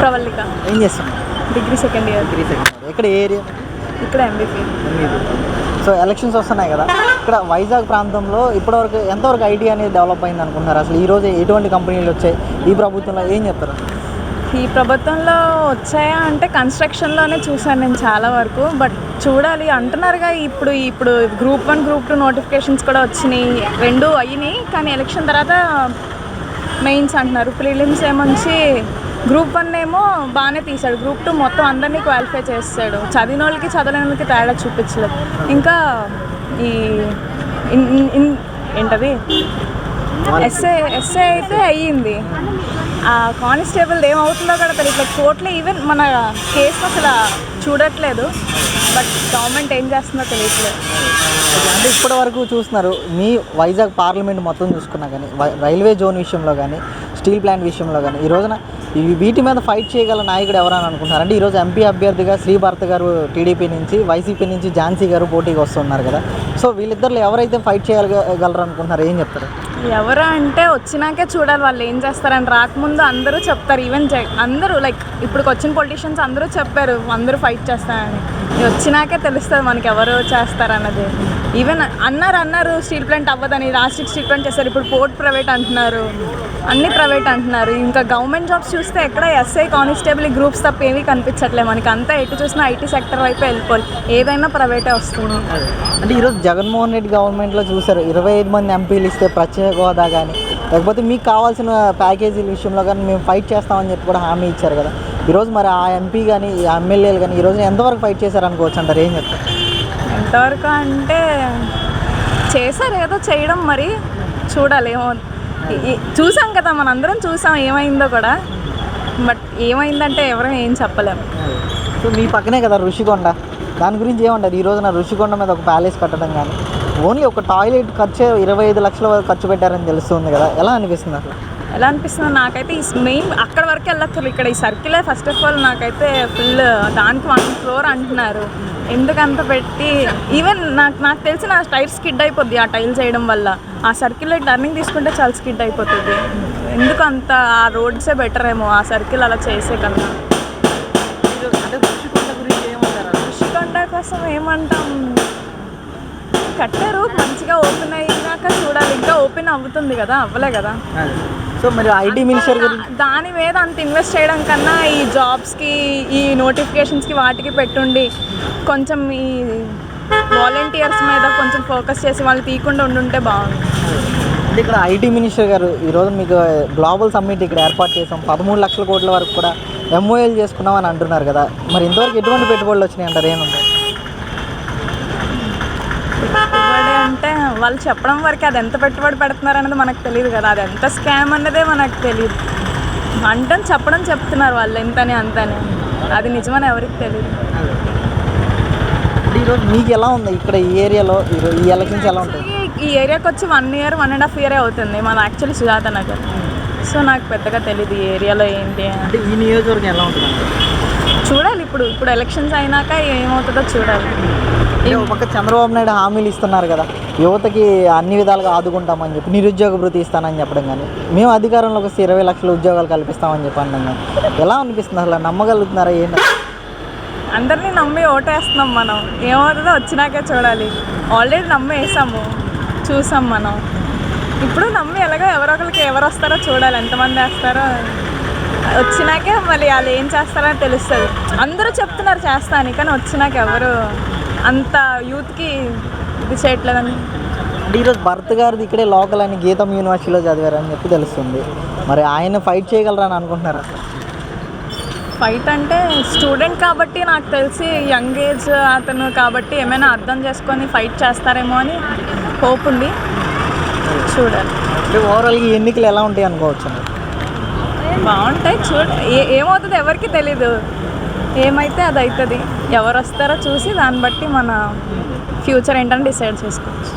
ప్రవల్లిక. ఏం చేస్తున్నావు? Degree second year. ఎక్కడ ఏ ఏరియా? ఇక్కడ ఎంబీపీ. సో ఎలక్షన్స్ వస్తున్నాయి కదా, ఇక్కడ వైజాగ్ ప్రాంతంలో ఇప్పటివరకు ఎంతవరకు ఐటీ అనేది డెవలప్ అయింది అనుకుంటున్నారు? అసలు ఈరోజు ఎటువంటి కంపెనీలు వచ్చాయి ఈ ప్రభుత్వంలో, ఏం చెప్తారు? ఈ ప్రభుత్వంలో వచ్చాయా అంటే కన్స్ట్రక్షన్లోనే చూశాను నేను చాలా వరకు. బట్ చూడాలి అంటున్నారుగా, ఇప్పుడు గ్రూప్ 1 గ్రూప్ 2 నోటిఫికేషన్స్ కూడా వచ్చినాయి, 2 అయినాయి. కానీ ఎలక్షన్ తర్వాత మెయిన్స్ అంటున్నారు. ప్రిలిమ్స్ ఏమొచ్చి గ్రూప్ 1 ఏమో బాగానే తీశాడు, గ్రూప్ 2 మొత్తం అందరినీ క్వాలిఫై చేస్తాడు. చదివిన వాళ్ళకి చదవలేని వాళ్ళకి తేడా చూపించలేదు. ఇంకా ఏంటది ఎస్ఏ అయితే అయ్యింది. ఆ కానిస్టేబుల్ ఏమవుతుందో కూడా తెలియదు. కోర్టులో ఈవెన్ మన కేసు అసలు చూడట్లేదు. బట్ గవర్నమెంట్ ఏం చేస్తుందో తెలియట్లేదు. అంటే ఇప్పటి వరకు చూస్తున్నారు, మీ వైజాగ్ పార్లమెంట్ మొత్తం చూసుకున్నా కానీ, రైల్వే జోన్ విషయంలో కానీ, స్టీల్ ప్లాంట్ విషయంలో కానీ, ఈ రోజున వీటి మీద ఫైట్ చేయగల నాయకుడు ఎవరని అనుకుంటున్నారు? అంటే ఈరోజు ఎంపీ అభ్యర్థిగా శ్రీభారత్ గారు టీడీపీ నుంచి, వైసీపీ నుంచి ఝాన్సీ గారు పోటీకి వస్తున్నారు కదా. సో వీళ్ళిద్దరిలో ఎవరైతే ఫైట్ చేయగలరు అనుకుంటున్నారు, ఏం చెప్తారు? ఎవరు అంటే వచ్చినాకే చూడాలి వాళ్ళు ఏం చేస్తారని. రాకముందు అందరూ చెప్తారు, ఈవెన్ అందరూ లైక్ ఇప్పుడు వచ్చిన పొలిటీషియన్స్ అందరూ చెప్పారు అందరూ ఫైట్ చేస్తారని. వచ్చినాకే తెలుస్తుంది మనకి ఎవరు చేస్తారన్నది. ఈవెన్ అన్నారు స్టీల్ ప్లాంట్ అవ్వదని, లాస్ట్కి స్టీల్ ప్లాంట్ చేస్తారు. ఇప్పుడు పోర్ట్ ప్రైవేట్ అంటున్నారు, అన్ని ప్రైవేట్ అంటున్నారు. ఇంకా గవర్నమెంట్ జాబ్స్ చూస్తే ఎక్కడ ఎస్ఐ కానిస్టేబుల్ గ్రూప్స్ తప్ప ఏమీ కనిపించట్లేదు మనకి. అంతా ఎటు చూసినా ఐటీ సెక్టర్ వైపు వెళ్ళిపోవాలి, ఏదైనా ప్రైవేటే వస్తుంది. అంటే ఈరోజు జగన్మోహన్ రెడ్డి గవర్నమెంట్లో చూసారు, 25 మంది ఎంపీలు ఇస్తే ప్రత్యేక హోదా కానీ, లేకపోతే మీకు కావాల్సిన ప్యాకేజీల విషయంలో కానీ మేము ఫైట్ చేస్తామని చెప్పి కూడా హామీ ఇచ్చారు కదా. ఈరోజు మరి ఆ ఎంపీ కానీ, ఆ ఎమ్మెల్యేలు కానీ ఈరోజు ఎంతవరకు ఫైట్ చేశారనుకోవచ్చు అంటారు, ఏం చెప్తారు? ఎంతవరకు అంటే చేశారు, ఏదో చేయడం, మరి చూడాలి. ఏమో చూసాం కదా, మనందరం చూసాం ఏమైందో కూడా. బట్ ఏమైందంటే ఎవరం ఏం చెప్పలేము. సో మీ పక్కనే కదా ఋషికొండ, దాని గురించి ఏమంటారు? ఈ రోజున ఋషికొండ మీద ఒక ప్యాలెస్ కట్టడం కానీ, ఓన్లీ ఒక టాయిలెట్ ఖర్చు 25 లక్షల వరకు ఖర్చు పెట్టారని తెలుస్తుంది కదా, ఎలా అనిపిస్తుంది అసలు? ఎలా అనిపిస్తుంది నాకైతే, ఈ మెయిన్ అక్కడ వరకు వెళ్ళక్కర్లేదు, ఇక్కడ ఈ సర్కిలే ఫస్ట్ ఆఫ్ ఆల్ నాకైతే ఫుల్. దానికి 1 crore అంటున్నారు, ఎందుకంత పెట్టి. ఈవెన్ నాకు తెలిసి నా టైర్ స్కిడ్ అయిపోద్ది ఆ టైల్ చేయడం వల్ల. ఆ సర్కిల్లో టర్నింగ్ తీసుకుంటే చాలా స్కిడ్ అయిపోతుంది. ఎందుకు అంత, ఆ రోడ్సే బెటర్ ఏమో ఆ సర్కిల్ అలా చేసే కన్నా. ఋషికొండ కోసం ఏమంటాం, కట్టారు మంచిగా, ఓపెన్ అయ్యాక చూడాలి. ఇంకా ఓపెన్ అవుతుంది కదా, అవ్వలే కదా. సో మరి ఐటీ మినిస్టర్ దాని మీద అంత ఇన్వెస్ట్ చేయడం కన్నా ఈ జాబ్స్కి, ఈ నోటిఫికేషన్స్కి వాటికి పెట్టుండి కొంచెం ఈ వాలంటీర్స్ మీద కొంచెం ఫోకస్ చేసి వాళ్ళు తీయకుండా ఉండుంటే బాగుంది. అంటే ఇక్కడ ఐటీ మినిస్టర్ గారు ఈరోజు మీకు గ్లోబల్ సమ్మిట్ ఇక్కడ ఏర్పాటు చేసాం, 13 లక్షల కోట్ల వరకు కూడా ఎంఓఎల్ చేసుకున్నాం అని అంటున్నారు కదా. మరి ఇంతవరకు ఎటువంటి పెట్టుబడులు వచ్చినాయి అంటారు, ఏముంది? పెట్టుబడి అంటే వాళ్ళు చెప్పడం వరకు, అది ఎంత పెట్టుబడి పెడుతున్నారు అనేది మనకు తెలియదు కదా. అది ఎంత స్కామ్ అన్నదే మనకు తెలియదు. అంటే చెప్తున్నారు వాళ్ళు ఎంతని అంతని, అది నిజమని ఎవరికి తెలియదు. ఈరోజు మీకు ఎలా ఉంది ఇక్కడ ఈ ఏరియాలో, ఈ ఎలక్షన్స్ ఎలా ఉంటుంది? ఈ ఏరియాకి వచ్చి 1 year 1.5 year అవుతుంది. మాది యాక్చువల్లీ సుజాత నగర్. సో నాకు పెద్దగా తెలియదు ఈ ఏరియాలో ఏంటి అంటే. ఈ నియోజకవర్గం ఎలా ఉంటుంది చూడాలి, ఇప్పుడు ఎలక్షన్స్ అయినాక ఏమవుతుందో చూడాలి. ఒక పక్క చంద్రబాబు నాయుడు హామీలు ఇస్తున్నారు కదా, యువతకి అన్ని విధాలుగా ఆదుకుంటామని చెప్పి, నిరుద్యోగ భృతి ఇస్తానని చెప్పడం కానీ, మేము అధికారంలోకి వస్తే 20 లక్షల ఉద్యోగాలు కల్పిస్తామని చెప్పి అన్నాం కానీ, ఎలా అనిపిస్తుంది అసలు? నమ్మగలుగుతున్నారా ఏంటి? అందరినీ నమ్మి ఓటేస్తున్నాం మనం, ఏమవుతుందో వచ్చినాకే చూడాలి. ఆల్రెడీ నమ్మి వేసాము, చూసాం మనం. ఇప్పుడు నమ్మి ఎలాగో ఎవరు వస్తారో చూడాలి, ఎంతమంది వేస్తారో వచ్చినాకే మళ్ళీ వాళ్ళు ఏం చేస్తారని తెలుస్తుంది. అందరూ చెప్తున్నారు చేస్తా అని, కానీ వచ్చినాక ఎవరు అంత యూత్కి ఇది చేయట్లేదని. అంటే ఈరోజు భర్త గారిది ఇక్కడే లోకల్ అని గీతం యూనివర్సిటీలో చదివారని చెప్పి తెలుస్తుంది. మరి ఆయన ఫైట్ చేయగలరని అనుకుంటున్నారా? ఫైట్ అంటే స్టూడెంట్ కాబట్టి, నాకు తెలిసి యంగ్ ఏజ్ అతను కాబట్టి ఏమైనా అర్థం చేసుకొని ఫైట్ చేస్తారేమో అని హోప్ ఉంది, చూడాలి. అంటే ఓవరాల్గా ఎన్నికలు ఎలా ఉంటాయి అనుకోవచ్చు? బాగుంటాయి, ఏమవుతుంది ఎవరికి తెలీదు. ఏమైతే అది అవుతుంది. ఎవరు వస్తారో చూసి దాన్ని బట్టి మన ఫ్యూచర్ ఏంటని డిసైడ్ చేసుకోవచ్చు.